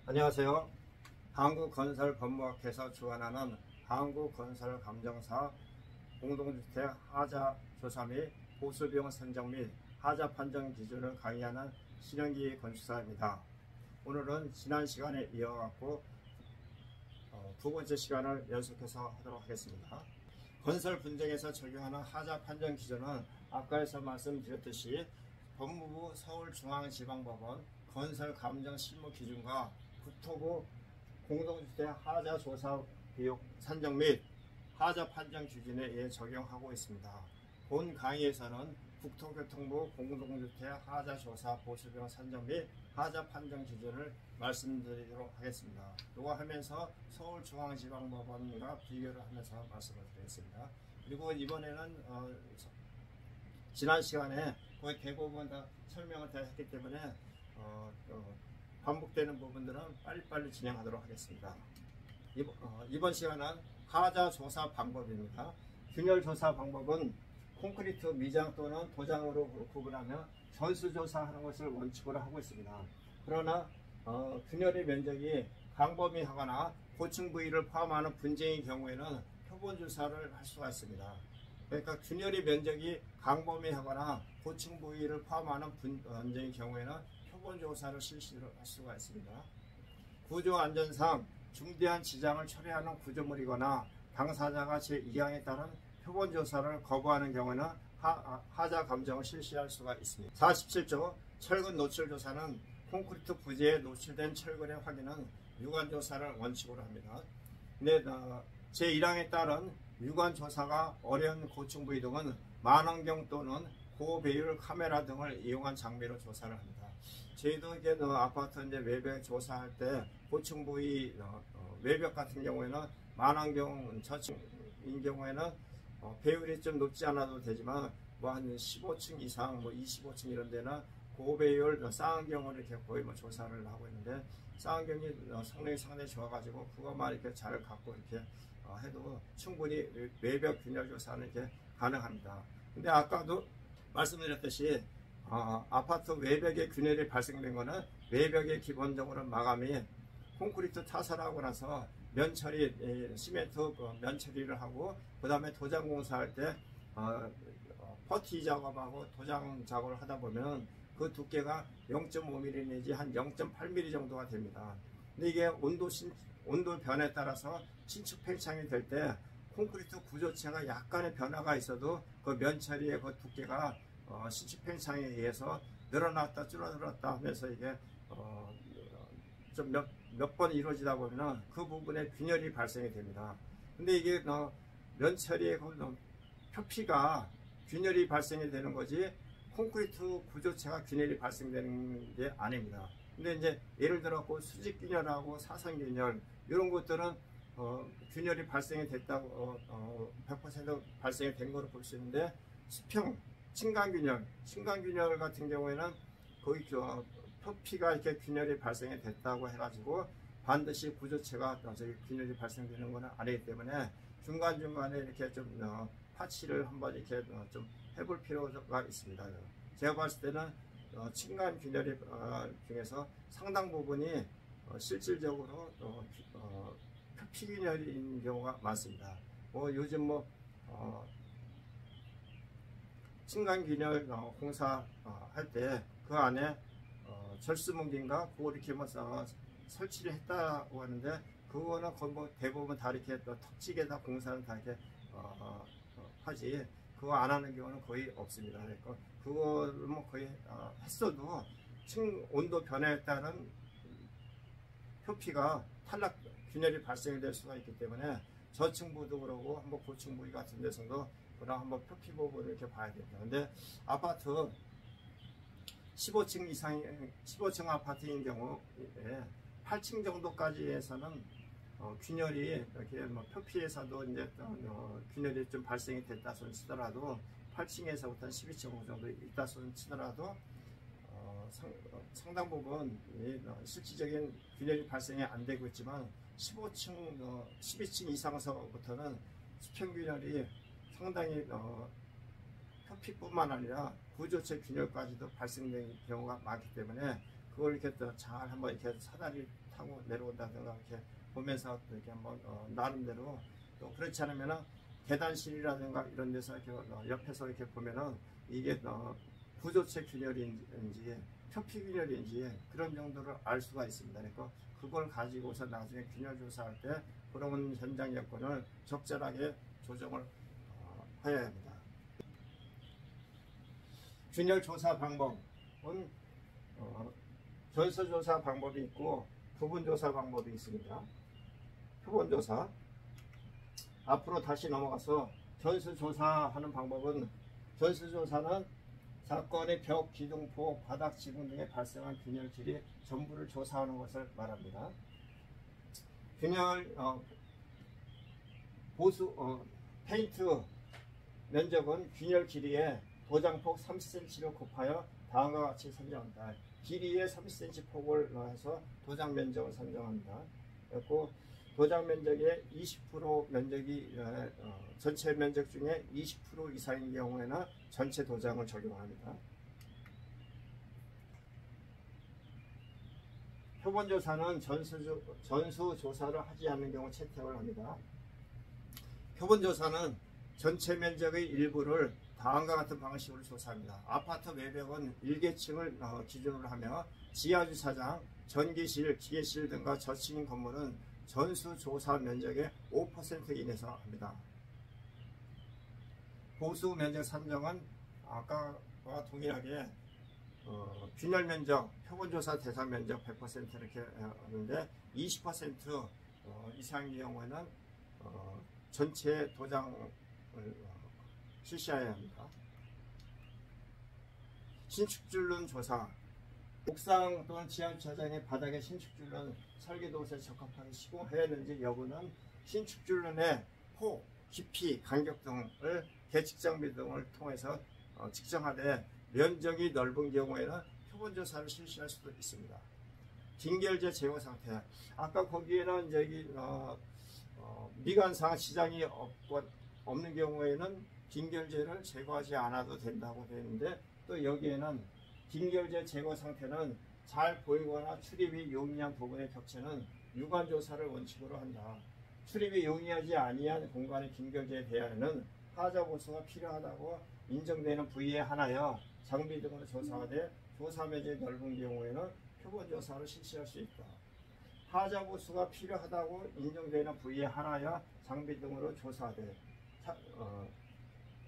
안녕하세요. 한국건설법무학회에서 주관하는 한국건설감정사 공동주택 하자 조사 및 보수비용 선정 및 하자 판정 기준을 강의하는 신영기 건축사입니다. 오늘은 지난 시간에 이어갖고 두 번째 시간을 연속해서 하도록 하겠습니다. 건설 분쟁에서 적용하는 하자 판정 기준은 아까에서 말씀드렸듯이 법무부 서울중앙지방법원 건설감정 실무 기준과 국토부 공동주택 하자 조사 비용 산정 및 하자 판정 기준에 의해 적용하고 있습니다. 본 강의에서는 국토교통부 공동주택 하자 조사 보수비용 산정 및 하자 판정 기준을 말씀드리도록 하겠습니다. 이거 하면서 서울중앙지방법원과 비교를 하면서 말씀을 드리겠습니다. 그리고 이번에는 지난 시간에 거의 대부분 다 설명을 다 했기 때문에 반복되는 부분들은 빨리빨리 진행하도록 하겠습니다. 이번 시간은 하자 조사 방법입니다. 균열 조사 방법은 콘크리트 미장 또는 도장으로 구분하며 전수조사하는 것을 원칙으로 하고 있습니다. 그러나 균열의 면적이 광범위하거나 고층 부위를 포함하는 분쟁의 경우에는 표본 조사를 할 수가 있습니다. 그러니까 균열의 면적이 광범위하거나 고층 부위를 포함하는 분쟁의 경우에는 표본 조사를 실시할 수가 있습니다. 구조 안전상 중대한 지장을 초래하는 구조물이거나 당사자가 제2항에 따른 표본 조사를 거부하는 경우에는 하자 감정을 실시할 수가 있습니다. 47조 철근 노출 조사는 콘크리트 부재에 노출된 철근의 확인은 유관 조사를 원칙으로 합니다. 근데 제1항에 따른 유관 조사가 어려운 고층 부위 등은 만원경 또는 고배율 카메라 등을 이용한 장비로 조사를 합니다. 저희도 이게 아파트 이제 외벽 조사할 때 고층 부위 외벽 같은 경우에는 만원경 저층인 경우에는 배율이 좀 높지 않아도 되지만 뭐 한 15층 이상 뭐 25층 이런 데는 고배율 쌍안경을 이렇게 거의 조사를 하고 있는데 쌍안경이 성능이 상당히 좋아가지고 그것만 이렇게 잘 갖고 이렇게 해도 충분히 외벽 균열 조사는 이렇게 가능합니다. 근데 아까도 말씀드렸듯이 아파트 외벽에 균열이 발생된 거는 외벽에 기본적으로 마감이 콘크리트 타설하고 나서 면처리, 시멘트 면처리를 하고 그 다음에 도장 공사할 때 퍼티 작업하고 도장 작업을 하다 보면 그 두께가 0.5mm 내지 한 0.8mm 정도가 됩니다. 근데 이게 온도 변에 따라서 신축 팽창이 될 때 콘크리트 구조체가 약간의 변화가 있어도 그 면처리의 그 두께가 신축 팽창에 의해서 늘어났다 줄어들었다 하면서 이게 좀 몇 번 이루어지다 보면 그 부분에 균열이 발생이 됩니다. 근데 이게 면처리의 표피가 균열이 발생이 되는 거지 콘크리트 구조체가 균열이 발생되는 게 아닙니다. 근데 이제 예를 들어 수직 균열하고 사선 균열 이런 것들은 균열이 발생이 됐다고 100% 발생이 된 거로 볼 수 있는데 수평, 층간균열 같은 경우에는 거의 표피가 이렇게 균열이 발생이 됐다고 해가지고 반드시 구조체가 균열이 발생되는 것은 아니기 때문에 중간중간에 이렇게 좀 파치를 한번 이렇게 좀 해볼 필요가 있습니다. 제가 봤을 때는 층간균열이 중에서 상당 부분이 실질적으로 표피균열인 경우가 많습니다. 요즘 층간균열 공사할 때 그 안에 절수문기인가 그거 이렇게 설치를 했다고 하는데 그거는 거의 대부분 다 이렇게 턱직에다 공사는 다 이렇게 하지 그거 안 하는 경우는 거의 없습니다. 그러니까 그거를 거의 했어도 온도 변화에 따른 표피가 탈락 균열이 발생이 될 수가 있기 때문에 저층부도 그러고 한번 고층 부위 같은 데서도 그럼 한번 표피 부분을 이렇게 봐야 됩니다. 근데 아파트 15층 아파트인 경우에 8층 정도까지 해서는 균열이 이렇게 표피에서도 이제 균열이 좀 발생이 됐다 손 치더라도 8층에서부터 12층 정도 있다 손 치더라도 상당 부분 실질적인 균열이 발생이 안 되고 있지만 12층 이상서부터는 수평균열이 상당히 표피뿐만 아니라 구조체 균열까지도 발생되는 경우가 많기 때문에 그걸 이렇게 또 잘 한번 이렇게 사다리 타고 내려온다든가 이렇게 보면서 또 이렇게 한번 나름대로, 또 그렇지 않으면은 계단실이라든가 이런 데서 이렇게 옆에서 이렇게 보면은 이게 부조체 균열인지 표피 균열인지 그런 정도를 알 수가 있습니다. 그러니까 그걸 가지고서 나중에 균열 조사할 때 그런 현장 여건을 적절하게 조정을 해야 합니다. 균열 조사 방법은 전수조사 방법이 있고 부분조사 방법이 있습니다. 표본조사, 앞으로 다시 넘어가서 전수조사하는 방법은, 전수조사는 사건의 벽, 기둥포, 바닥 지붕 등에 발생한 균열질이 전부를 조사하는 것을 말합니다. 균열 페인트 면적은 균열 길이에 도장폭 30cm를 곱하여 다음과 같이 선정한다. 길이에 30cm 폭을 넣어서 도장 면적을 선정합니다. 그리고 도장 면적의 20% 면적이 전체 면적 중에 20% 이상인 경우에는 전체 도장을 적용합니다. 표본조사는 전수조사를 하지 않는 경우 채택을 합니다. 표본조사는 전체 면적의 일부를 다음과 같은 방식으로 조사합니다. 아파트 외벽은 1계층을 기준으로 하며 지하주차장, 전기실, 기계실 등과 저층인 건물은 전수조사 면적의 5% 이내에서 합니다. 보수 면적 산정은 아까와 동일하게 균열 면적, 표본조사 대상 면적 100% 이렇게 하는데 20% 이상의 경우에는 전체 도장을 실시해야 합니다. 신축줄눈 조사, 옥상 또는 지하주차장의 바닥에 신축줄눈 설계도서에 적합하게 시공하였는지 여부는 신축줄눈의 폭, 깊이, 간격 등을 계측장비 등을 통해서 측정하되 면적이 넓은 경우에는 표본조사를 실시할 수도 있습니다. 딩결제 제거 상태, 아까 거기에는 저기 미관상 지장이 없는 경우에는 딩결제를 제거하지 않아도 된다고 되어 있는데, 또 여기에는 딩결제 제거 상태는 잘 보이거나 출입이 용이한 부분의 격체는 유관조사를 원칙으로 한다. 출입이 용이하지 아니한 공간의 딩결제에 대하여는 하자 보수가 필요하다고 인정되는 부위에 한하여 장비 등으로 조사하되 조사 면적이 넓은 경우에는 표본조사를 실시할 수 있다. 하자 보수가 필요하다고 인정되는 부위에 한하여 장비 등으로 조사하되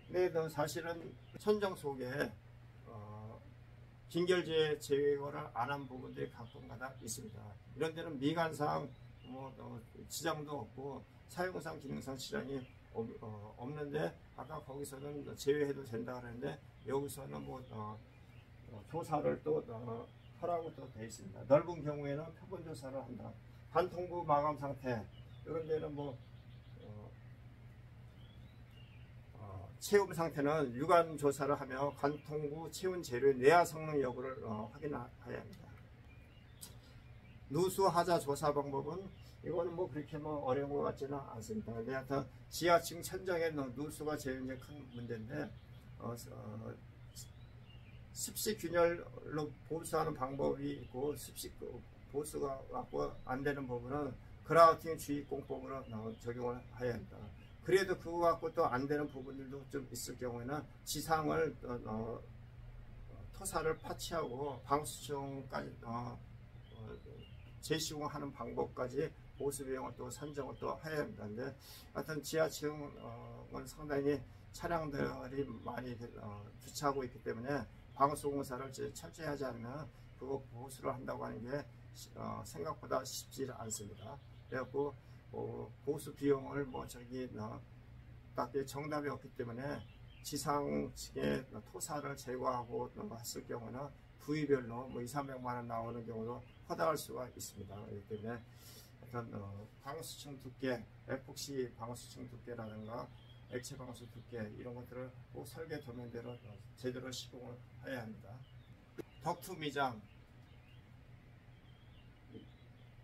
근데 사실은 천정 속에 딩결제 제거를 안 한 부분들이 가끔가다 있습니다. 이런 데는 미관상 지장도 없고 사용상 기능상 지장이 없는데 아까 거기서는 제외해도 된다 그랬는데 여기서는 조사를 또 하라고 또 되어 있습니다. 넓은 경우에는 표본조사를 한다. 관통부 마감 상태, 이런 데는 체움 상태는 유관 조사를 하며 관통부 체온 재료의 내화 성능 여부를 확인해야 합니다. 누수 하자 조사 방법은, 이거는 그렇게 어려운 것 같지는 않습니다. 근데 하여튼 지하층 천장에 누수가 제일 이제 큰 문제인데, 습식 균열로 보수하는 방법이 있고, 습식 보수가 안 되는 부분은 그라우팅 주의공법으로 적용을 해야 합니다. 그래도 그거 갖고 또 안 되는 부분들도 좀 있을 경우에는 지상을 토사를 파치하고 방수층까지 재시공하는 방법까지 보수 비용을 또 산정을 또 해야 합니다. 근데 하여튼 지하층은 상당히 차량들이 많이 주차하고 있기 때문에 방수공사를 철저히 하지 않으면 그거 보수를 한다고 하는 게 생각보다 쉽지 않습니다. 그래갖고 보수 비용을 딱히 정답이 없기 때문에 지상 측에 토사를 제거하고 했을 경우는 부위별로 200~300만 원 나오는 경우도 허다할 수가 있습니다. 그렇기 때문에 방수층 두께, 에폭시 방수층 두께라든가 액체 방수 두께, 이런 것들을 꼭 설계 도면대로 제대로 시공을 해야 합니다. 덕트 미장,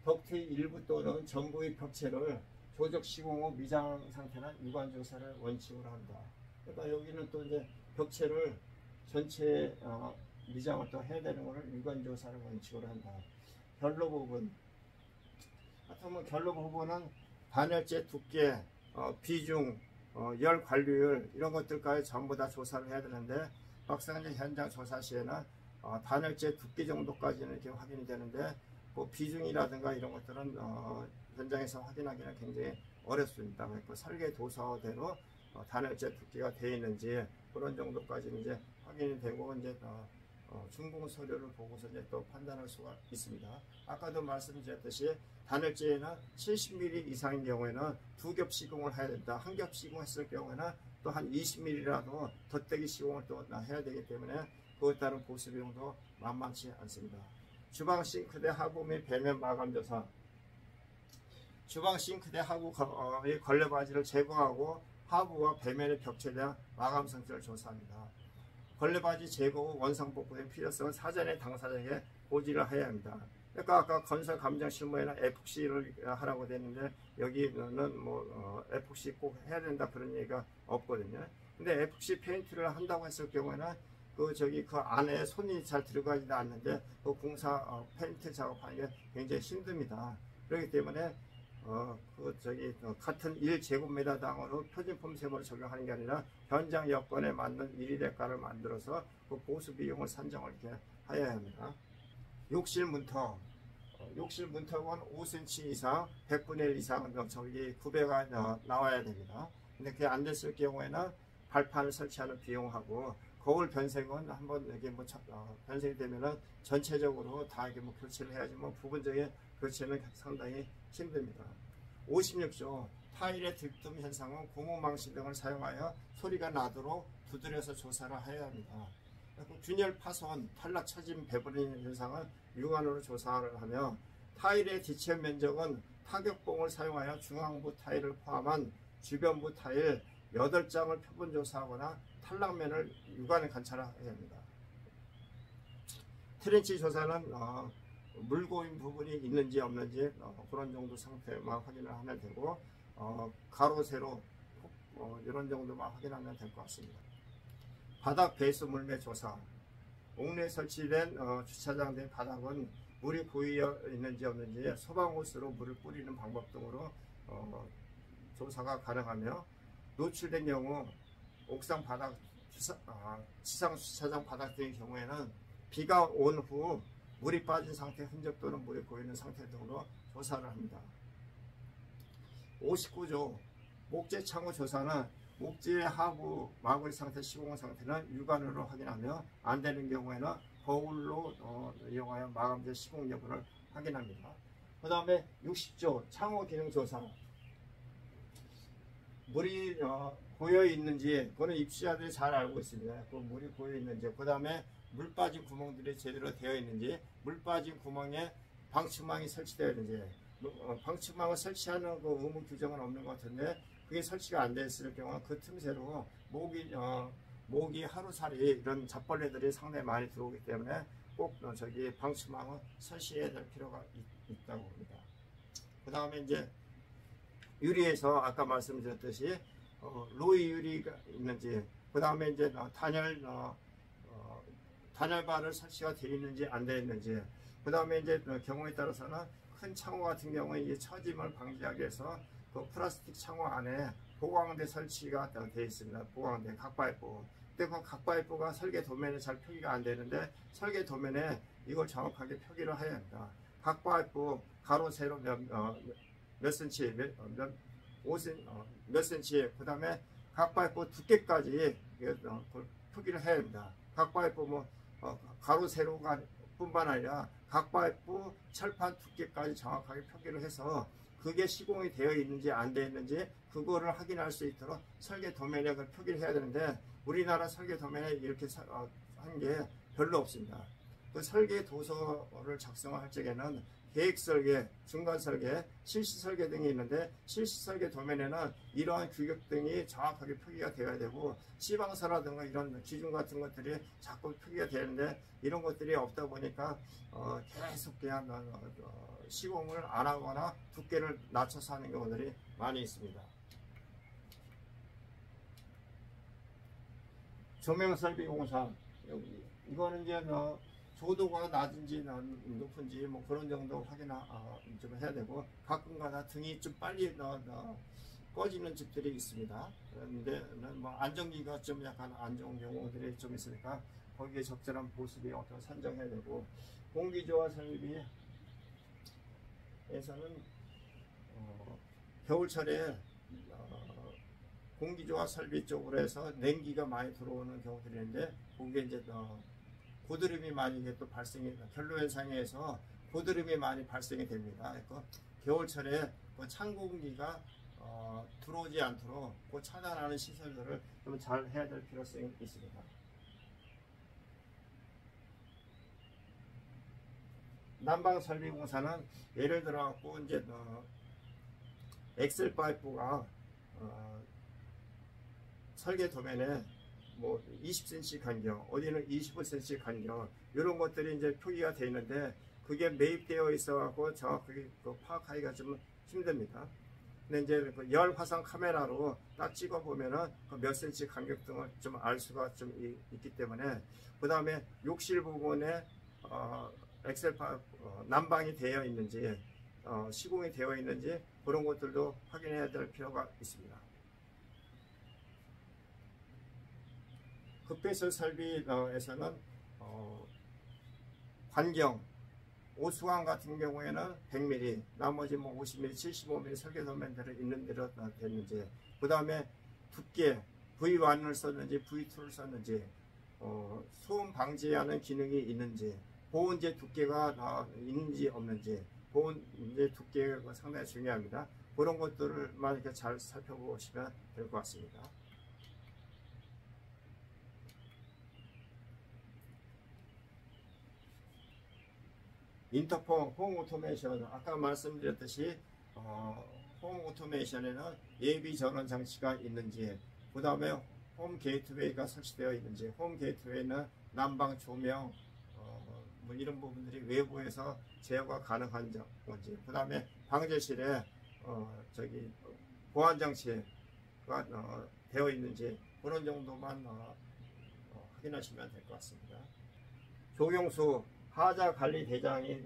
덕트의 일부 또는 전부의 벽체를 조적 시공 후 미장 상태나 유관 조사를 원칙으로 한다. 그러니까 여기는 또 이제 벽체를 전체 미장을 또 해야 되는 것을 유관조사를 원칙으로 한다. 결로 부분. 하여튼 결로 부분은 단열재 두께, 비중, 열 관리율 이런 것들까지 전부 다 조사를 해야 되는데, 막상 이제 현장 조사 시에는 단열재 두께 정도까지는 이렇게 확인이 되는데, 그 비중이라든가 이런 것들은 현장에서 확인하기는 굉장히 어렵습니다. 그 설계 도서대로 단열재 두께가 되어 있는지 그런 정도까지는 이제 확인이 되고, 이제 준공 서류를 보고서 이제 또 판단할 수가 있습니다. 아까도 말씀드렸듯이 단열재에는 70mm 이상인 경우에는 두 겹 시공을 해야 된다. 한 겹 시공했을 경우에는 또 한 20mm라도 덧대기 시공을 또 해야 되기 때문에 그것에 따른 보수 비용도 만만치 않습니다. 주방 싱크대 하부 및 배면 마감 조사. 주방 싱크대 하부의 걸레바지를 제거하고 하부와 배면의 벽체에 대한 마감 상태를 조사합니다. 걸레바지 제거 후 원상 복구의 필요성은 사전에 당사자에게 고지를 해야 합니다. 그러니까 아까 건설 감정 실무에는 에폭시를 하라고 됐는데, 여기는 뭐 에폭시 꼭 해야 된다 그런 얘기가 없거든요. 근데 에폭시 페인트를 한다고 했을 경우에는 그 안에 손이 잘 들어가지도 않는데 그 공사 페인트 작업하는 게 굉장히 힘듭니다. 그렇기 때문에 같은 1제곱미터당으로 표준품 세모를 적용하는 게 아니라 현장 여건에 맞는 1위 대가를 만들어서 그 보수 비용을 산정을 이렇게 해야 합니다. 욕실 문턱. 욕실 문턱은 5cm 이상, 100분의 1 이상 구배가 나와야 됩니다. 근데 그게 안 됐을 경우에는 발판을 설치하는 비용하고, 거울 변색은 한번 이게 변색이 되면은 전체적으로 다 이게 교체를 해야지 부분적인 교체는 상당히 힘듭니다. 56조 타일의 들뜸 현상은 고무망치 등을 사용하여 소리가 나도록 두드려서 조사를 해야 합니다. 균열 파손, 탈락 처짐, 배부르는 현상은 육안으로 조사를 하며, 타일의 지체 면적은 타격봉을 사용하여 중앙부 타일을 포함한 주변부 타일 8장을 표본 조사하거나 탈락면을 육안에 관찰해야 합니다. 트렌치 조사는 물고인 부분이 있는지 없는지 그런 정도 상태만 확인을 하면 되고, 가로 세로 이런 정도만 확인하면 될 것 같습니다. 바닥 배수 물매 조사. 옥내에 설치된 주차장 된 바닥은 물이 고여 있는지 없는지 소방호스로 물을 뿌리는 방법 등으로 조사가 가능하며, 노출된 경우 옥상 바닥, 지상 주차장 바닥 등의 경우에는 비가 온 후 물이 빠진 상태 흔적 또는 물이 고이는 상태 등으로 조사를 합니다. 59조 목재 창호 조사는 목재 하부 마구리 상태, 시공 상태는 육안으로 확인하며, 안 되는 경우에는 거울로 이용하여 마감재 시공 여부를 확인합니다. 그 다음에 60조 창호 기능 조사. 물이 고여 있는지 그거는 입주자들이 잘 알고 있습니다. 그 물이 고여 있는지, 그 다음에 물 빠진 구멍들이 제대로 되어 있는지, 물 빠진 구멍에 방충망이 설치되어 있는지. 방충망을 설치하는 그 의무 규정은 없는 것 같은데, 그게 설치가 안 됐을 경우 그 틈새로 모기, 하루살이 이런 잡벌레들이 상당히 많이 들어오기 때문에 꼭 방충망을 설치해야 될 필요가 있다고 봅니다. 그 다음에 이제 유리에서 아까 말씀드렸듯이 로이 유리가 있는지, 그 다음에 이제 단열바를 설치가 되어 있는지 안 되어 있는지, 그 다음에 이제 경우에 따라서는 큰 창호 같은 경우에 이 처짐을 방지하기 위해서 그 플라스틱 창호 안에 보강대 설치가 되어 있습니다. 보강대 각파이프. 근데 그 각파이프가 설계 도면에 잘 표기가 안 되는데, 설계 도면에 이걸 정확하게 표기를 해야 합니다. 각파이프 가로 세로 몇 센치, 몇 센치, 그 다음에 각파이프 두께까지 표기를 해야 합니다. 각파이프 가로 세로가 뿐만 아니라 각파이프 철판 두께까지 정확하게 표기를 해서 그게 시공이 되어 있는지 안 되어 있는지 그거를 확인할 수 있도록 설계 도면에 표기를 해야 되는데, 우리나라 설계 도면에 이렇게 한 게 별로 없습니다. 그 설계 도서를 작성할 적에는 계획 설계, 중간 설계, 실시 설계 등이 있는데, 실시 설계 도면에는 이러한 규격 등이 정확하게 표기가 되어야 되고, 시방서라든가 이런 기준 같은 것들이 자꾸 표기가 되는데, 이런 것들이 없다 보니까 계속 그냥 시공을 안 하거나 두께를 낮춰서 하는 경우들이 많이 있습니다. 조명 설비 공사. 여기 이거는 이제 조도가 낮은지 높은지 뭐 그런 정도 확인 좀 해야 되고, 가끔가다 등이 좀 빨리 꺼지는 집들이 있습니다. 그런데 뭐 안정기가 좀 약간 안 좋은 경우들이 좀 있으니까 거기에 적절한 보습이 어떤 선정해야 되고, 공기조화 설비에서는 겨울철에 공기조화 설비 쪽으로 해서 냉기가 많이 들어오는 경우들이 있는데, 거기에 이제 고드름이 많이 이게 또 발생이, 결로 현상에서 고드름이 많이 발생이 됩니다. 그러니까 겨울철에 그 찬 공기가 들어오지 않도록 그 차단하는 시설들을 좀 잘 해야 될 필요성이 있습니다. 난방 설비 공사는 예를 들어 갖고 이제 엑셀 파이프가 설계 도면에 뭐 20cm 간격, 어디는 25cm 간격, 이런 것들이 이제 표기가 되어 있는데, 그게 매입되어 있어 갖고 정확하게 파악하기가 좀 힘듭니다. 근데 이제 그 열 화상 카메라로 딱 찍어 보면은 그 몇 cm 간격 등을 좀 알 수가 좀 있기 때문에, 그 다음에 욕실 부분에 엑셀 난방이 되어 있는지, 시공이 되어 있는지, 그런 것들도 확인해야 될 필요가 있습니다. 급배설 설비에서는 관경, 오수관 같은 경우에는 100mm, 나머지 뭐 50mm, 75mm 설계 도면들이 있는 대로 됐는지, 그 다음에 두께, V1을 썼는지 V2를 썼는지, 소음 방지하는 기능이 있는지, 보온재 두께가 있는지 없는지, 보온재 두께가 상당히 중요합니다. 그런 것들만 이렇게 잘 살펴보시면 될 것 같습니다. 인터폰 홈 오토메이션, 아까 말씀드렸듯이 홈 오토메이션에는 예비 전원 장치가 있는지, 그 다음에 홈 게이트웨이가 설치되어 있는지, 홈 게이트웨이는 난방 조명 뭐 이런 부분들이 외부에서 제어가 가능한 건지, 그 다음에 방제실에 보안 장치가 되어 있는지, 그런 정도만 확인하시면 될 것 같습니다. 조경수 하자 관리 대장이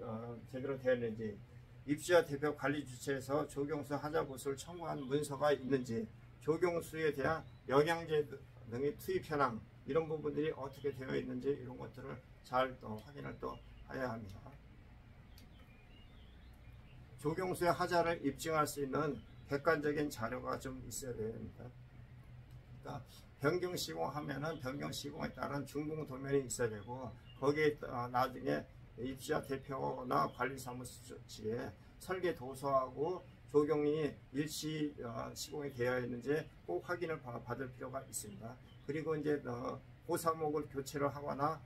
제대로 되었는지, 입주자 대표 관리 주체에서 조경수 하자 보수를 청구한 문서가 있는지, 조경수에 대한 영양제 등의 투입 현황, 이런 부분들이 어떻게 되어 있는지, 이런 것들을 잘 확인을 또 해야 합니다. 조경수의 하자를 입증할 수 있는 객관적인 자료가 좀 있어야 됩니다. 그러니까 변경 시공하면은 변경 시공에 따른 준공 도면이 있어야 되고, 거기에 나중에 입주자 대표나 관리사무소 측에 설계 도서하고 조경이 일시 시공이 되어 있는지 꼭 확인을 받을 필요가 있습니다. 그리고 이제 고사목을 교체를 하거나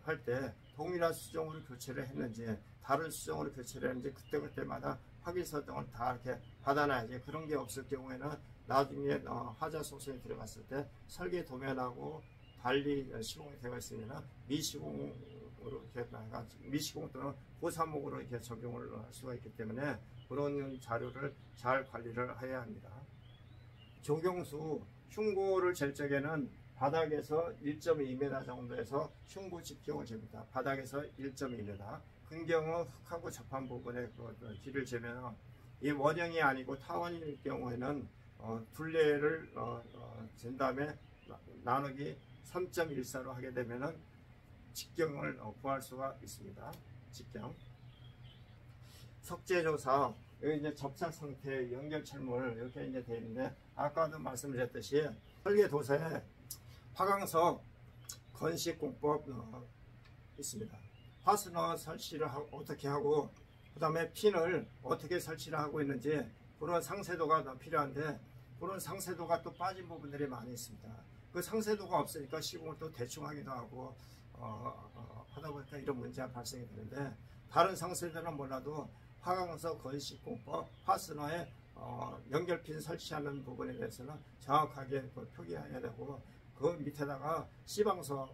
할 때 동일한 수정으로 교체를 했는지, 다른 수정으로 교체를 했는지, 그때그때마다 확인서 등을 다 이렇게 받아놔야지. 그런 게 없을 경우에는 나중에 하자 소송이 들어갔을 때 설계 도면하고 달리 시공이 되어 있으면 미시공으로 이렇게 미시공 또는 고사목으로 이렇게 적용을 할 수가 있기 때문에, 그런 자료를 잘 관리를 해야 합니다. 조경수 흉고를 잴 적에는 바닥에서 1.2m 정도에서 흉고 직경을 잽니다. 바닥에서 1.2m. 근경은 흙하고 접한 부분에 길을 재면, 이 원형이 아니고 타원일 경우에는 둘레를 잰 다음에 나누기 3.14로 하게 되면은 직경을 구할 수가 있습니다. 직경. 석재조사, 여기 이제 접착 상태 연결 철물 이렇게 이제 되어 있는데, 아까도 말씀드렸듯이 설계 도서에 화강석 건식공법 있습니다. 파스너 설치를 어떻게 하고, 그 다음에 핀을 어떻게 설치를 하고 있는지, 그런 상세도가 필요한데, 그런 상세도가 또 빠진 부분들이 많이 있습니다. 그 상세도가 없으니까 시공을 또 대충 하기도 하고 하다 보니까 이런 문제가 발생이 되는데, 다른 상세도는 몰라도 화강석 건식공법 파스너에 연결핀 설치하는 부분에 대해서는 정확하게 표기해야 되고, 그 밑에다가 C방석을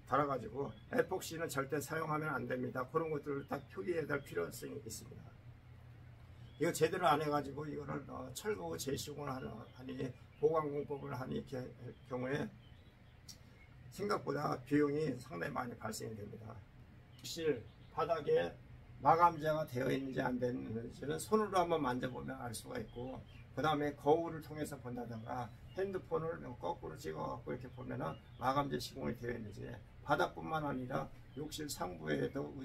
달아가지고 에폭시는 절대 사용하면 안 됩니다. 그런 것들을 딱 표기해야 될 필요성이 있습니다. 이거 제대로 안 해가지고 이거를 철거 재시공을 하니, 보강공법을 하니 경우에 생각보다 비용이 상당히 많이 발생이 됩니다. 욕실 바닥에 마감재가 되어 있는지 안 되는지는 손으로 한번 만져보면 알 수가 있고, 그 다음에 거울을 통해서 본다든가 핸드폰을 거꾸로 찍어갖고 이렇게 보면은 마감재 시공이 되어 있는지, 바닥뿐만 아니라 욕실 상부에도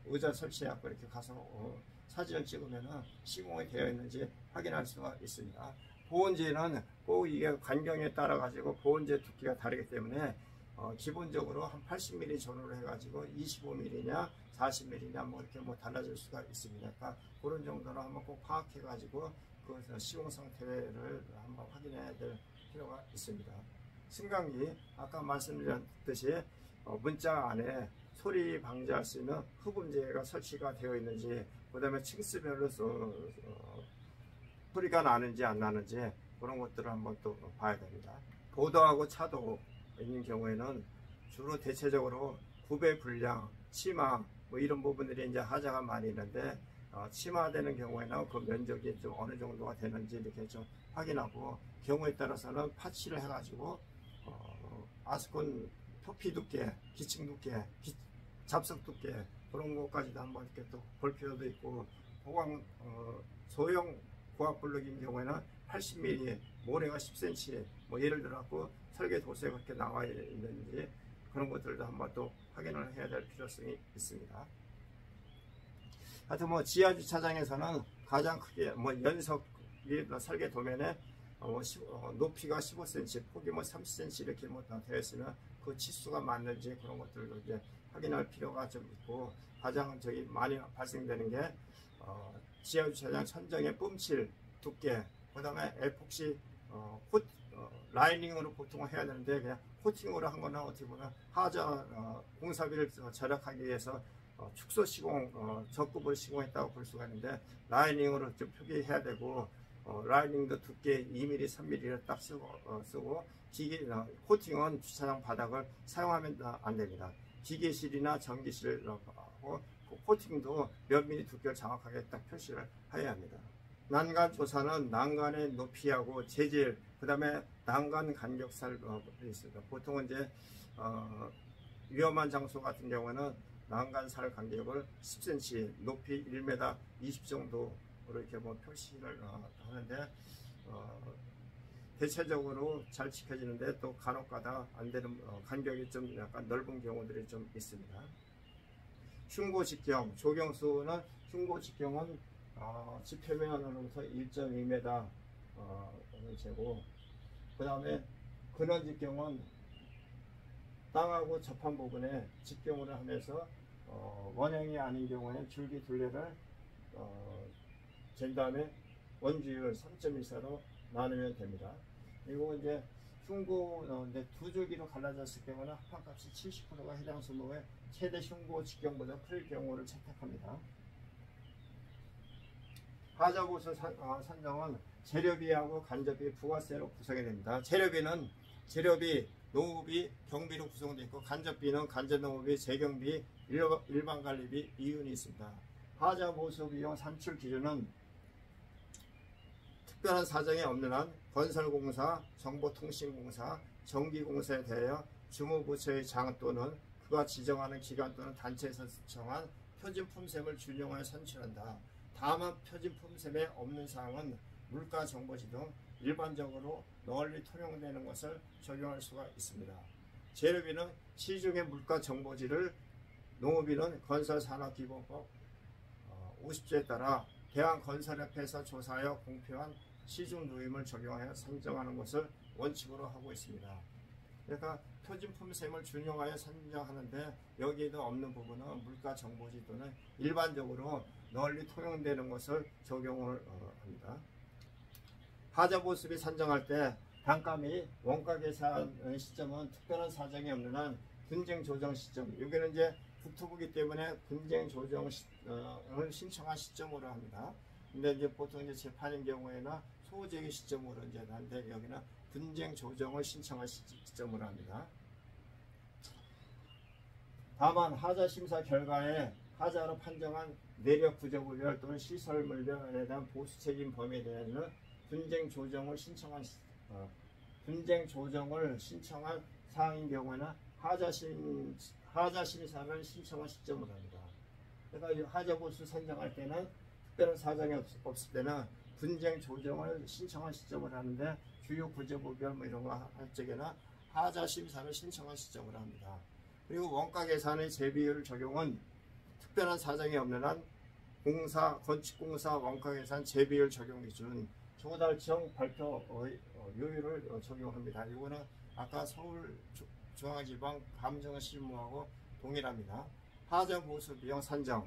의자 설치해갖고 이렇게 가서 사진을 찍으면은 시공이 되어 있는지 확인할 수가 있습니다. 보온재는 꼭 이게 관경에 따라 가지고 보온재 두께가 다르기 때문에 기본적으로 한 80mm 전후로 해가지고 25mm냐 40mm냐 뭐 이렇게 뭐 달라질 수가 있습니다. 그러니까 그런 정도로 한번 꼭 파악해 가지고 그 시공 상태를 한번 확인해야 될 필요가 있습니다. 승강기 아까 말씀드렸듯이 문자 안에 소리 방지할 수 있는 흡음재가 설치가 되어 있는지, 그 다음에 층수별로 소리가 나는지 안 나는지 그런 것들을 한번 또 봐야 됩니다. 보도하고 차도 있는 경우에는 주로 대체적으로 구배 불량, 치마 뭐 이런 부분들이 이제 하자가 많이 있는데, 치마되는 경우에는 그 면적이 좀 어느 정도가 되는지 이렇게 좀 확인하고, 경우에 따라서는 파치를 해가지고 아스콘 표피 두께, 기층 두께, 잡석 두께 그런 것까지도 한번 이렇게 또 볼 필요도 있고, 소형 고압블록인 경우에는 80mm, 모래가 10cm, 뭐 예를 들어갖고 설계 도서에 그렇게 나와 있는지 그런 것들도 한번 또 확인을 해야 될 필요성이 있습니다. 하여튼 뭐 지하 주차장에서는 가장 크게 뭐 연석이 설계 도면에 높이가 15cm, 폭이 뭐 30cm 이렇게 뭐 되어 있으면 그 치수가 맞는지 그런 것들도 이제 확인할 필요가 좀 있고, 가장 많이 발생되는 게 지하 주차장 천정의 뿜칠 두께, 그 다음에 에폭시 라이닝으로 보통 해야 되는데 그냥 코팅으로 한 거는 어떻게 보면 하자 공사비를 절약하기 위해서 축소 시공, 적급을 시공했다고 볼 수가 있는데, 라이닝으로 좀 표기해야 되고, 라이닝도 두께 2mm, 3mm를 딱 쓰고 코팅은 주차장 바닥을 사용하면 안 됩니다. 기계실이나 전기실하고 코팅도 몇 미리 두께를 정확하게 딱 표시를 해야 합니다. 난간 조사는 난간의 높이하고 재질, 그 다음에 난간 간격살이 있습니다. 보통은 이제 위험한 장소 같은 경우는 난간살 간격을 10cm, 높이 1m 20 정도로 이렇게 뭐 표시를 하는데, 대체적으로 잘 지켜지는데 또 간혹가다 안 되는 간격이 좀 약간 넓은 경우들이 좀 있습니다. 흉고 직경, 조경수는 흉고 직경은 지표면으로부터 1.2m 재고, 그 다음에 근원 직경은 땅하고 접한 부분에 직경을 하면서 원형이 아닌 경우에는 줄기 둘레를 잰 다음에 원주율 3.14로 나누면 됩니다. 그리고 이제 흉고 두 줄기로 갈라졌을 경우는 합판값이 70%가 해당 수목의 최대 흉고 직경보다 클 경우를 채택합니다. 하자보수 산정은 재료비하고 간접비, 부가세로 구성이 됩니다. 재료비, 농업비, 경비로 구성되어 있고, 간접비는 간접농업비, 재경비, 일반 관리비, 이윤이 있습니다. 하자보수 비용 산출 기준은 특별한 사정이 없는 한 건설공사, 정보통신공사, 전기공사에 대하여 주무부처의 장 또는 그가 지정하는 기관 또는 단체에서 정한 표준품셈을 준용하여 산출한다. 다만 표준품셈에 없는 사항은 물가정보지 등 일반적으로 널리 통용되는 것을 적용할 수가 있습니다. 재료비는 시중의 물가정보지를, 농업비는 건설산업기본법 50조에 따라 대한건설협회에서 조사하여 공표한 시중 누임을 적용하여 산정하는 것을 원칙으로 하고 있습니다. 그러니까 표준품셈을 준용하여 산정하는데 여기에도 없는 부분은 물가정보지 또는 일반적으로 널리 통용되는 것을 적용을 합니다. 하자보수비 산정할 때 단가 및 원가 계산 시점은 특별한 사정이 없는 한 분쟁 조정 시점, 여기는 이제 국토부기 때문에 분쟁 조정을 신청한 시점으로 합니다. 근데 이제 보통 이제 재판인 경우에는 소재기 시점으로 이제 하는데, 여기는 분쟁 조정을 신청한 시점으로 합니다. 다만 하자 심사 결과에 하자로 판정한 내력 부적물별 또는 시설물별에 대한 보수 책임 범위에 대해서는 분쟁 조정을 신청한 사항인 경우에는 하자 심사를 신청할 시점으로 합니다. 그러니까 하자 보수 선정할 때는 특별한 사정이 없을 때는 분쟁 조정을 신청할 시점을 하는데 주요 구제부별 뭐 이런 거 할 적에는 하자 심사를 신청할 시점으로 합니다. 그리고 원가 계산의 재비율 적용은 특별한 사정이 없는 한 건축공사 원가 계산 재비율 적용 기준 조달청 발표 요율을 적용합니다. 이거는 아까 서울중앙지방 감정실무하고 동일합니다. 하자 보수 비용 산정,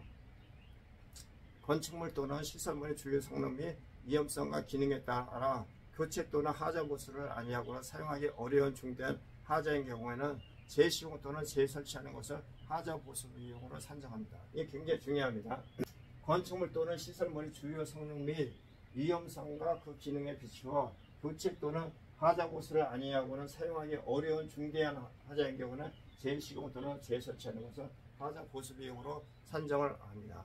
건축물 또는 시설물의 주요 성능 및 위험성과 기능에 따라 교체 또는 하자 보수를 아니하거나 사용하기 어려운 중대한 하자인 경우에는 재시공 또는 재설치하는 것을 하자 보수 비용으로 산정합니다. 이게 굉장히 중요합니다. 건축물 또는 시설물의 주요 성능 및 위험성과 그 기능에 비추어 교체 또는 하자 보수를 아니하고는 사용하기 어려운 중대한 하자인 경우는 재시공 또는 재설치하는 것을 하자 보수 비용으로 산정을 합니다.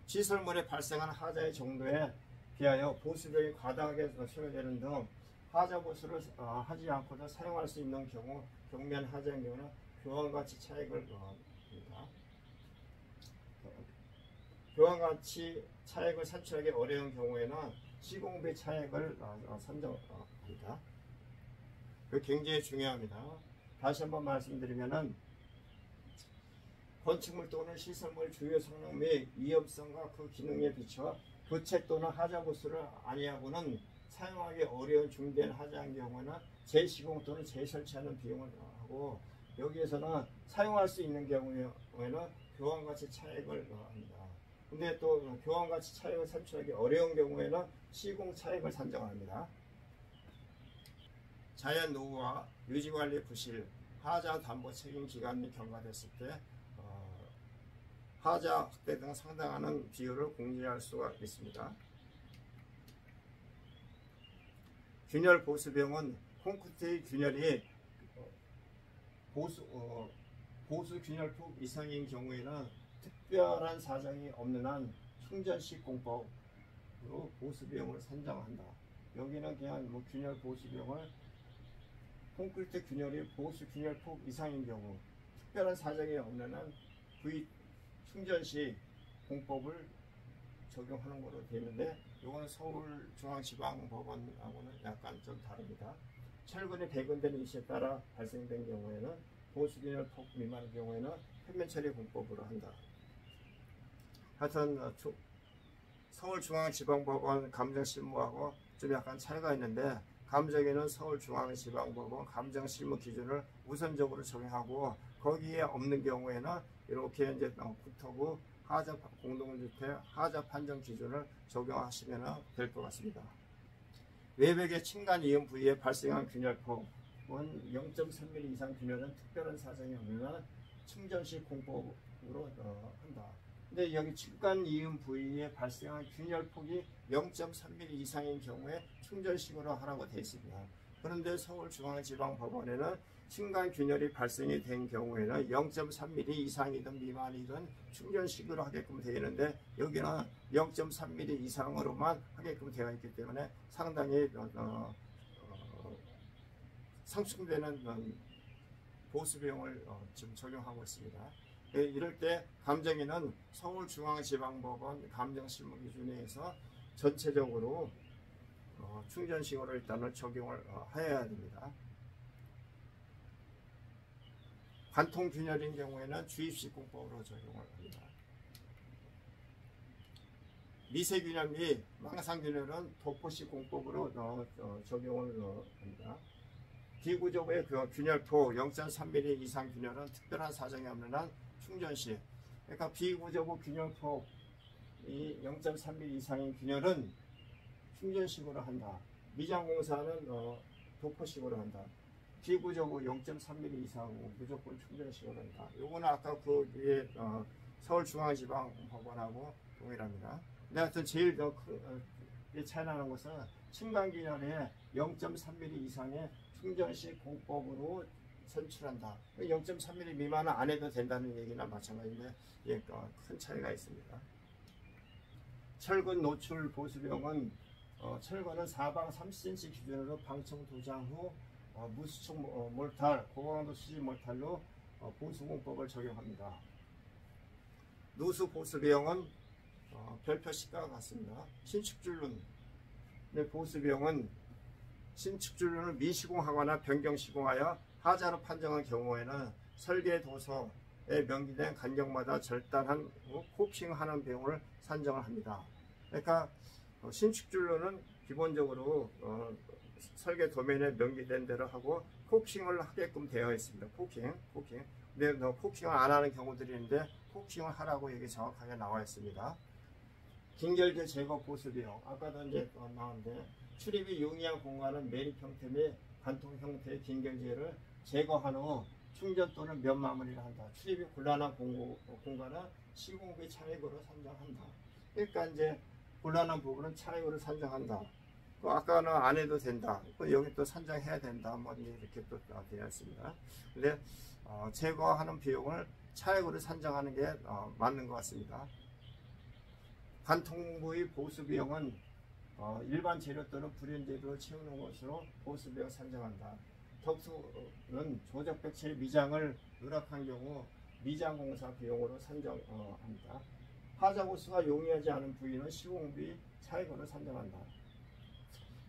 시설물에 발생한 하자의 정도에 비하여 보수 비용이 과다하게 소요되는 등 하자 보수를 하지 않고도 사용할 수 있는 경우 경미한 하자인 경우는 교환가치 차익을 합니다. 교환가치 차익을 산출하기 어려운 경우에는 시공비 차익을 산정합니다. 그 굉장히 중요합니다. 다시 한번 말씀드리면은 건축물 또는 시설물 주요 성능 및 위험성과 그 기능에 비춰 교체 또는 하자 보수를 아니하고는 사용하기 어려운 중대한 하자인 경우에는 재시공 또는 재설치하는 비용을 하고, 여기에서는 사용할 수 있는 경우에는 교환가치 차익을 합니다. 근데 또 교환가치 차익을 산출하기 어려운 경우에는 시공 차익을 산정합니다. 자연 노후와 유지관리 부실, 하자 담보 책임 기간이 경과됐을 때 하자 확대 등 상당하는 비율을 공제할 수가 있습니다. 균열 보수 비용은 콘크리트의 균열이 보수 균열폭 이상인 경우에는 특별한 사정이 없는 한 충전식 공법으로 보수 비용을 산정한다. 여기는 그냥 뭐 균열 보수 비용을 콘크리트 균열이 보수 균열폭 이상인 경우 특별한 사정이 없는 한 충전시 공법을 적용하는 것으로 되어 있는데, 이거는 서울중앙지방법원하고는 약간 좀 다릅니다. 철근이 배근되는 이시에 따라 발생된 경우에는 보수균열 폭 미만의 경우에는 표면 처리 공법으로 한다. 하여튼 서울중앙지방법원 감정실무하고 좀 약간 차이가 있는데, 감정에는 서울중앙지방법원 감정실무 기준을 우선적으로 적용하고, 거기에 없는 경우에는 이렇게 이제 국토부 하자 공동주택 하자 판정 기준을 적용하시면 될 것 같습니다. 외벽의 층간 이음 부위에 발생한 균열폭은 0.3mm 이상 균열은 특별한 사정이 없는 충전식 공법으로 한다. 근데 여기 층간 이음 부위에 발생한 균열폭이 0.3mm 이상인 경우에 충전식으로 하라고 되어 있습니다. 그런데 서울중앙지방법원에는 층간 균열이 발생이 된 경우에는 0.3mm 이상이든 미만이든 충전식으로 하게끔 되어 있는데, 여기는 0.3mm 이상으로만 하게끔 되어 있기 때문에 상당히 상충되는 보수 비용을 지금 적용하고 있습니다. 이럴 때 감정인은 서울중앙지방법원 감정실무 기준에 의해서 전체적으로 충전식으로 일단은 적용을 해야 됩니다. 관통균열인 경우에는 주입식 공법으로 적용을 합니다. 미세균열 및 망상균열은 도포식 공법으로 적용을 합니다. 비구조부의 균열포 0.3mm 이상 균열은 특별한 사정이 없는 한 충전시, 그러니까 비구조부 균열포 이 0.3mm 이상인 균열은 충전식으로 한다. 미장공사는 도포식으로 한다. 비구조부 0.3mm 이상 무조건 충전식으로 한다. 요거는 아까 그 위에 서울중앙지방법원하고 동일합니다. 근데 하여튼 제일 차이 나는 것은 층간균열에 0.3mm 이상의 충전식 공법으로 선출한다. 0.3mm 미만은 안 해도 된다는 얘기나 마찬가지인데, 예, 큰 차이가 있습니다. 철근 노출 보수비용은 철근은 사방 30cm 기준으로 방청 도장 후 무수축 몰탈, 고강도 수지 몰탈로 보수공법을 적용합니다. 누수 보수 비용은 별표 시가와 같습니다. 신축준론 보수 비용은 신축준론을 미시공하거나 변경 시공하여 하자로 판정한 경우에는 설계 도서에 명기된 간격마다 절단한 후 코킹하는 비용을 산정을 합니다. 그러니까 신축준론은 기본적으로 설계 도면에 명기된 대로 하고 코킹을 하게끔 되어 있습니다. 코킹. 근데 코킹을 안 하는 경우들이 있는데 코킹을 하라고 여기 정확하게 나와 있습니다. 긴결재 제거 보수 비용. 아까도 이제 나왔는데 출입이 용이한 공간은 매립 형태 및 관통 형태의 긴결재를 제거한 후 충전 또는 면 마무리를 한다. 출입이 곤란한 공간은 시공비 차액으로 산정한다. 그러니까 이제 곤란한 부분은 차액으로 산정한다. 아까는 안 해도 된다. 여기 또 산정해야 된다. 뭐 이렇게 또 되어 있습니다. 근데 제거하는 비용을 차액으로 산정하는 게 맞는 것 같습니다. 관통 부위 보수 비용은 일반 재료 또는 불연 재료를 채우는 것으로 보수 비용 산정한다. 덕수는 조적 백칠 미장을 누락한 경우 미장 공사 비용으로 산정합니다. 하자 보수가 용이하지 않은 부위는 시공비 차액으로 산정한다.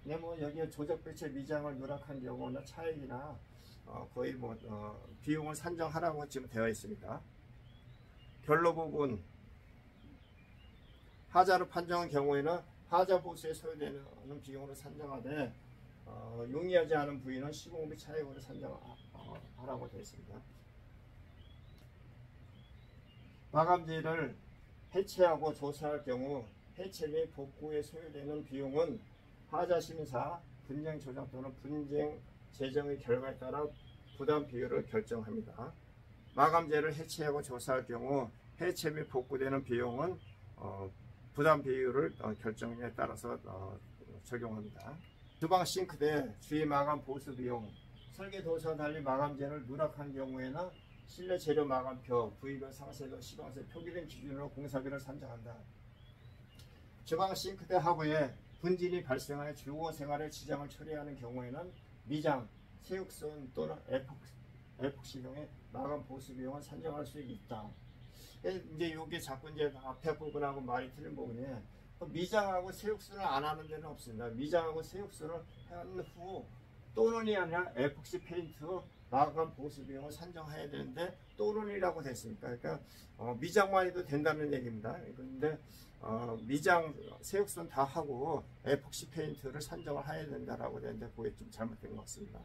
근데 뭐 여기에 조적 백칠 미장을 누락한 경우나 차액이나 거의 비용을 산정하라고 지금 되어 있습니다. 결로 부분 하자로 판정한 경우에는 하자 보수에 소요되는 비용으로 산정하되 용이하지 않은 부위는 시공비 차액으로 산정하라고 되어 있습니다. 마감재를 해체하고 조사할 경우 해체 및 복구에 소요되는 비용은 하자 심사, 분쟁 조정 또는 분쟁 재정의 결과에 따라 부담 비율을 결정합니다. 마감재를 해체하고 조사할 경우 해체 및 복구되는 비용은 부담 비율을 결정에 따라서 적용합니다. 주방 싱크대 주위 마감 보수 비용 설계 도서와 달리 마감재를 누락한 경우에는 실내 재료 마감표, 부위별 상세도 시방세 표기된 기준으로 공사비를 산정한다. 주방 싱크대 하부에 분진이 발생하여 주거 생활에 지장을 처리하는 경우에는 미장, 세육선 또는 에폭시용의 마감 보수 비용을 산정할 수 있다. 이제 이게 자꾸 이제 앞에 부분하고 말이 틀린 부분이 미장하고 세육선을 안 하는 데는 없습니다. 미장하고 세육선을 한 후 또는이 아니라 에폭시 페인트 마감 보수 비용을 산정해야 되는데 또는이라고 됐으니까 그러니까 미장만 해도 된다는 얘기입니다. 그런데 미장, 세육선 다 하고 에폭시 페인트를 산정을 해야 된다라고 되는데 그게 좀 잘못된 것 같습니다.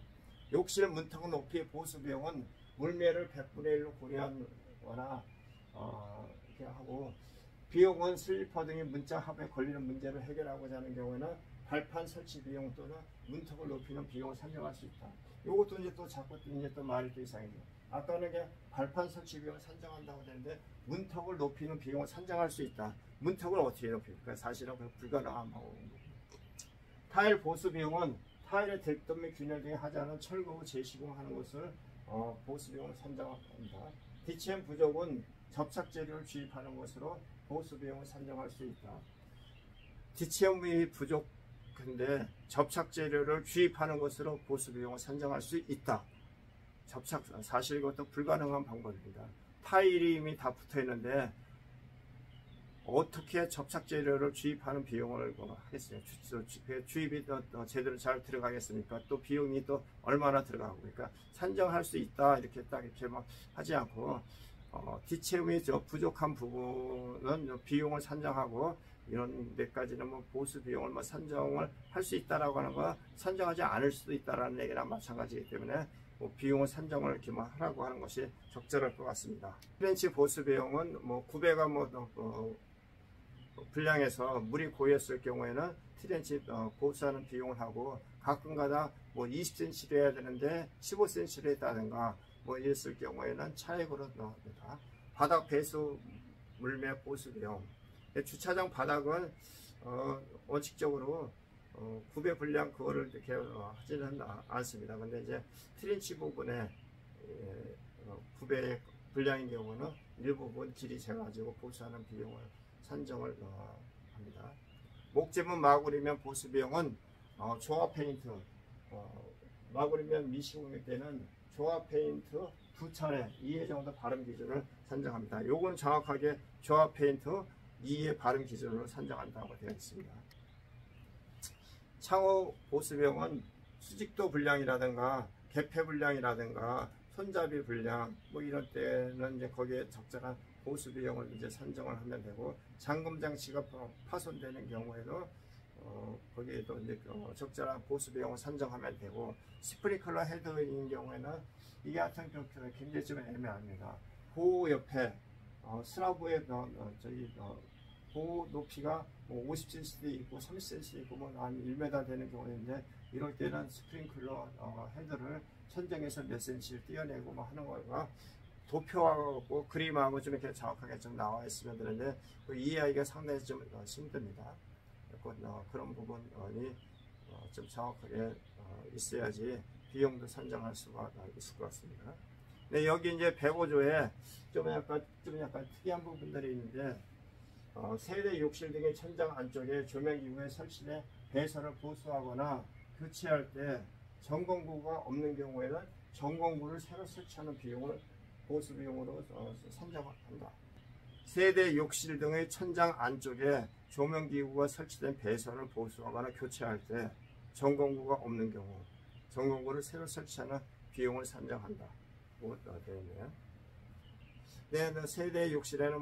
욕실 문턱 높이 보수 비용은 물매를 100분의 1로 고려하거나 이렇게 하고 비용은 슬리퍼 등의 문자 합에 걸리는 문제를 해결하고자 하는 경우에는 발판 설치 비용 또는 문턱을 높이는 비용을 산정할 수 있다. 이것도 이제 또 자꾸 이제 또 말이 또 이상해요. 아까는 이게 발판 설치 비용을 산정한다고 되는데 문턱을 높이는 비용을 산정할 수 있다. 문턱을 어떻게 높일까? 사실은 불가능한 거고. 타일 보수 비용은 타일의 델점 및 균열 등의 하자는 철거 후 재시공하는 것을 보수 비용을 산정합니다. DCM 부족은 접착 재료를 주입하는 것으로 보수 비용을 산정할 수 있다. DCM이 부족한데 접착 재료를 주입하는 것으로 보수 비용을 산정할 수 있다. 사실 이것도 불가능한 방법입니다. 타일이 이미 다 붙어 있는데 어떻게 접착 재료를 주입하는 비용을 하겠어요? 주입이 제대로 잘 들어가겠습니까? 또 비용이 또 얼마나 들어가고, 그러니까 산정할 수 있다 이렇게 딱 이렇게 막 하지 않고 DCM이 부족한 부분은 비용을 산정하고 이런 데까지는 뭐 보수 비용을 산정을 할 수 있다라고 하는 거 산정하지 않을 수도 있다라는 얘기랑 마찬가지이기 때문에 비용을 산정을 이렇게 하라고 하는 것이 적절할 것 같습니다. 트렌치 보수 비용은 구배가 불량해서 물이 고였을 경우에는 트렌치 보수하는 비용을 하고 가끔가다 20cm를 해야 되는데 15cm를 했다든가 이랬을 경우에는 차액으로 나옵니다. 바닥 배수 물매 보수 비용. 주차장 바닥은 원칙적으로 구배 불량 그거를 이렇게 하지는 않습니다. 근데 이제 트렌치 부분에 구배 불량인 경우는 일부분 길이 재가지고 보수하는 비용을 산정을 합니다. 목재문 마구리면 보수 비용은 종합 페인트 마구리면 미시공일 때는 조합 페인트 2차례 2회 정도 발음 기준을 산정합니다. 요건 정확하게 조합 페인트 2회 발음 기준으로 산정한다고 되어 있습니다. 창호 보수비용은 수직도 불량이라든가 개폐 불량이라든가 손잡이 불량 뭐 이런 때는 이제 거기에 적절한 보수 비용을 이제 산정을 하면 되고, 잠금 장치가 파손되는 경우에도 거기에도 이제 적절한 보수 비용을 산정하면 되고, 스프링클러 헤드인 경우에는 이게 하여튼 굉장히 좀 애매합니다. 보호 옆에 슬라브의 보호 높이가 뭐 50cm도 있고 30cm도 있고 뭐 한 1m 되는 경우인데, 이럴 때는 스프링클러 헤드를 천정에서 몇 cm를 띄어내고 뭐 하는 거가 도표하고 그림하고 좀 이렇게 정확하게 좀 나와 있으면 되는데, 그 이해하기가 상당히 좀 힘듭니다. 그런 부분이 좀 정확하게 있어야지 비용도 산정할 수가 있을 것 같습니다. 네, 여기 이제 105조에 좀 약간 특이한 부분들이 있는데, 세대 욕실 등의 천장 안쪽에 조명기구에 설치된 배선을 보수하거나 교체할 때 점검구가 없는 경우에는 점검구를 새로 설치하는 비용을 보수 비용으로 산정한다. 세대 욕실 등의 천장 안쪽에 조명기구가 설치된 배선을 보수하거나 교체할 때 점검구가 없는 경우 점검구를 새로 설치하는 비용을 산정한다. 되어 있네요. 네, 세대 욕실에는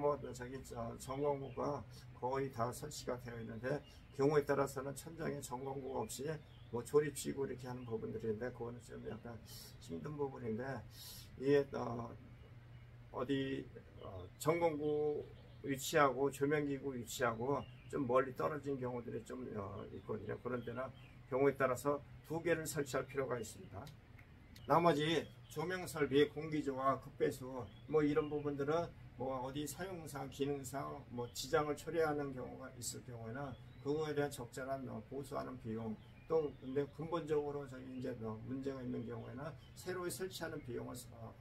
점검구가 거의 다 설치가 되어 있는데, 경우에 따라서는 천장에 점검구가 없이 뭐 조립식으로 이렇게 하는 부분들인데, 그거는 좀 약간 힘든 부분인데, 이게 점검구 위치하고 조명기구 위치하고 좀 멀리 떨어진 경우들이 좀 있거든요. 그런 때는 경우에 따라서 2개를 설치할 필요가 있습니다. 나머지 조명 설비, 공기조화, 급배수 뭐 이런 부분들은 뭐 어디 사용상, 기능상 뭐 지장을 초래하는 경우가 있을 경우에는 그거에 대한 적절한 보수하는 비용, 또 근데 근본적으로 이제 문제가 있는 경우에는 새로 설치하는 비용을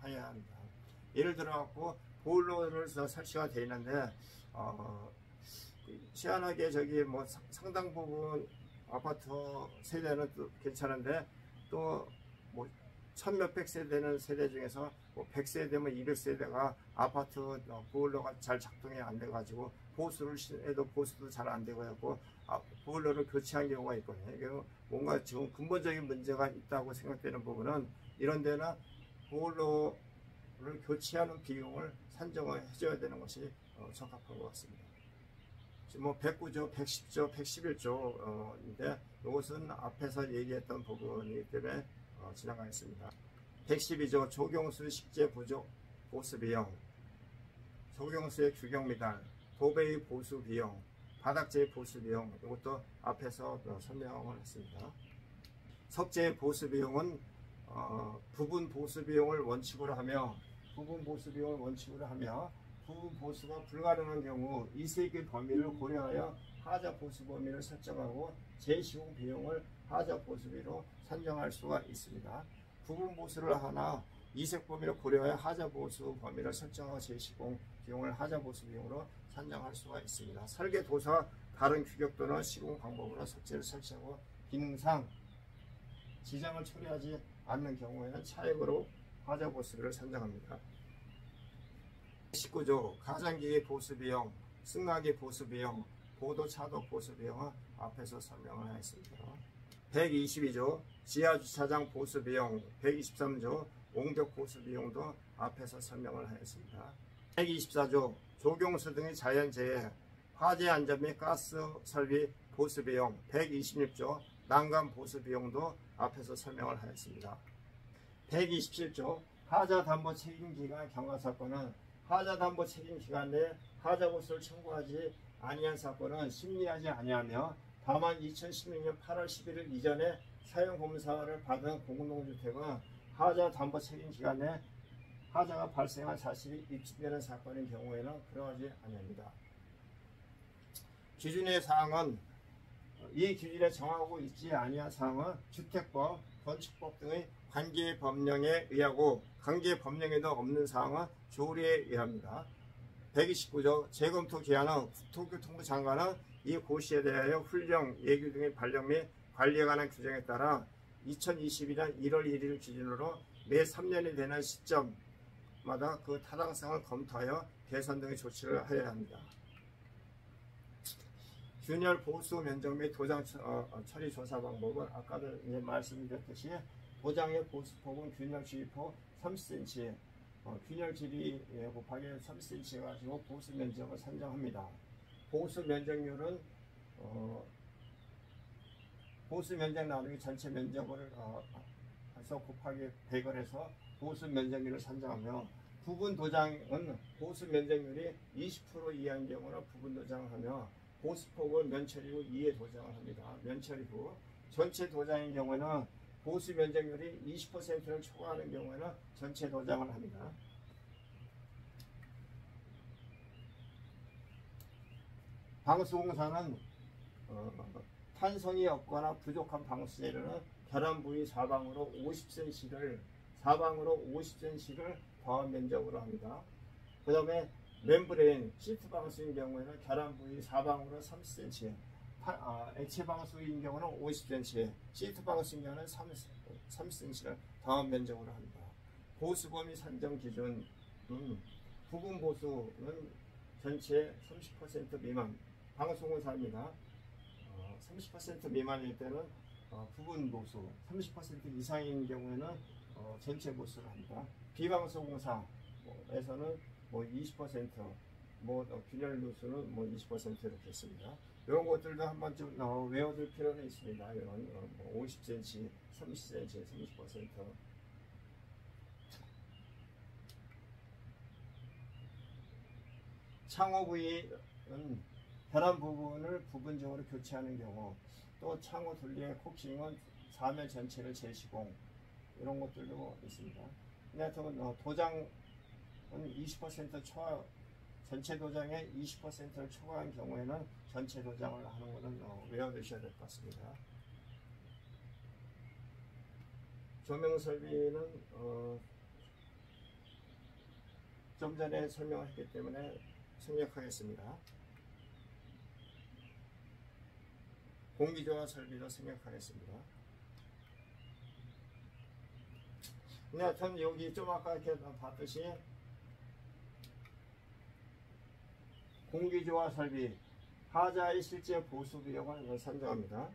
해야 합니다. 예를 들어 갖고 보일러를 설치가 되어 있는데 희한하게 뭐 상당 부분 아파트 세대는 또 괜찮은데, 또 뭐 1000몇백 세대는 세대 중에서 뭐 100세대면 200세대가 아파트 보일러가 잘 작동이 안 돼가지고 보수를 해도 보수도 잘 안 되고 해서 보일러를 교체한 경우가 있거든요. 뭔가 지금 근본적인 문제가 있다고 생각되는 부분은 이런 데는 보일러를 교체하는 비용을 산정을 해줘야 되는 것이 적합한 것 같습니다. 지금 뭐 109조, 110조, 111조인데 이것은 앞에서 얘기했던 부분이기 때문에 지나가겠습니다. 112조 조경수 식재 부족 보수 비용, 조경수의 규격 미달, 도배의 보수 비용, 바닥재의 보수 비용, 이것도 앞에서 설명을 했습니다. 석재의 보수 비용은 부분 보수 비용을 원칙으로 하며 부분 보수가 불가능한 경우 이세계 범위를 고려하여 하자 보수 범위를 설정하고 재시공 비용을 하자 보수비로 산정할 수가 있습니다. 부분 보수를 하나 이색 범위를 고려하여 하자 보수 범위를 설정하고 재시공 비용을 하자 보수 비용으로 산정할 수가 있습니다. 설계 도사 다른 규격 또는 시공 방법으로 석재를 설치하고 기능상 지장을 초래하지 않는 경우에는 차액으로 하자 보수비를 산정합니다. 19조 가장기기 보수비용, 승강기 보수비용, 보도차도 보수비용은 앞에서 설명을 하였습니다. 122조 지하주차장 보수비용, 123조 옹벽 보수비용도 앞에서 설명을 하였습니다. 124조 조경수 등의 자연재해, 화재 안전 및 가스 설비 보수비용, 126조 난간 보수비용도 앞에서 설명을 하였습니다. 127조 하자담보 책임기간 경과사건은 하자담보 책임기간 내에 하자보수를 청구하지 아니한 사건은 심리하지 아니하며 다만 2016년 8월 11일 이전에 사용검사를 받은 공동주택은 하자담보 책임기간 내 하자가 발생한 사실이 입증되는 사건인 경우에는 그러하지 아니합니다. 기준의 사항은 이 기준에 정하고 있지 아니한 사항은 주택법, 건축법 등의 관계 법령에 의하고 관계 법령에도 없는 사항은 조례에 의합니다. 129조 재검토 기한은 국토교통부 장관은 이 고시에 대하여 훈령, 예규 등의 발령 및 관리에 관한 규정에 따라 2022년 1월 1일 기준으로 매 3년이 되는 시점마다 그 타당성을 검토하여 개선 등의 조치를 하여야 합니다. 균열 보수 면적 및 도장 처리 조사 방법은 아까도 이제 말씀드렸듯이 도장의 보수폭은 균열 주입폭 30cm, 균열 길이 곱하기 30cm 가지고 보수 면적을 산정합니다. 보수 면적률은 보수 면적 나누기 전체 면적을 해서 곱하기 100을 해서 보수 면적률을 산정하며 부분 도장은 보수 면적률이 20% 이하인 경우는 부분 도장을 하며 보수폭은 면처리 후 2회 도장을 합니다. 면처리 후 전체 도장인 경우에는 보수 면적률이 20%를 초과하는 경우에는 전체 도장을 합니다. 방수공사는 탄성이 없거나 부족한 방수재료는 결함 부위 사방으로 50cm를 더한 면적으로 합니다. 그 다음에 멤브레인 시트 방수인 경우에는 결함 부위 사방으로 30cm, 액체 방수인 경우는 50cm, 시트 방수인 경우는 30cm를 더한 면적으로 합니다. 보수 범위 산정 기준 부분 보수는 전체 30% 미만 방수공사입니다. 30% 미만일 때는 부분 보수, 30% 이상인 경우에는 전체 보수를 합니다. 비방수공사에서는 20%, 균열 누수는 20% 이렇게 했습니다. 이런 것들도 한번 좀 외워둘 필요는 있습니다. 이런 50cm, 30cm, 30%. 창호 부위는 결함 부분을 부분적으로 교체하는 경우, 또 창호 둘레의 코킹은 사면 전체를 재시공, 이런 것들도 있습니다. 근데 도장은 20% 초과, 전체 도장의 20%를 초과한 경우에는 전체 도장을 하는 것은 외워두셔야 될 것 같습니다. 조명 설비는 좀 전에 설명을 했기 때문에 생략하겠습니다. 공기조화 설비도 생략하겠습니다. 근데 하여튼 여기 좀 아까 이렇게 봤듯이 공기조화 설비 하자의 실제 보수 비용을 산정합니다.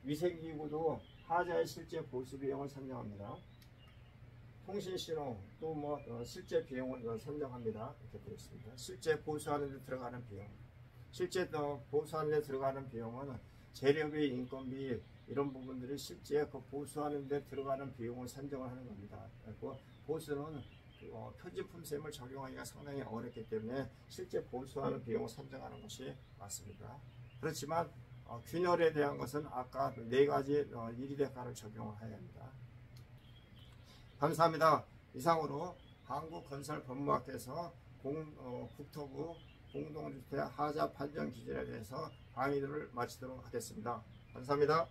위생기구도 하자의 실제 보수 비용을 산정합니다. 통신신호 또 실제 비용을 산정합니다. 이렇게 되어 있습니다. 실제 보수하는 데 들어가는 비용, 실제 보수하는 데 들어가는 비용은 재료비, 인건비 이런 부분들이 실제 그 보수하는 데 들어가는 비용을 산정을 하는 겁니다. 그리고 보수는 표지품셈을 적용하기가 상당히 어렵기 때문에 실제 보수하는 비용을 산정하는 것이 맞습니다. 그렇지만 균열에 대한 것은 아까 4가지 1위 적용을 해야 합니다. 감사합니다. 이상으로 한국건설법무학회에서 국토부 공동주택 하자 판정 기준에 대해서 강의를 마치도록 하겠습니다. 감사합니다.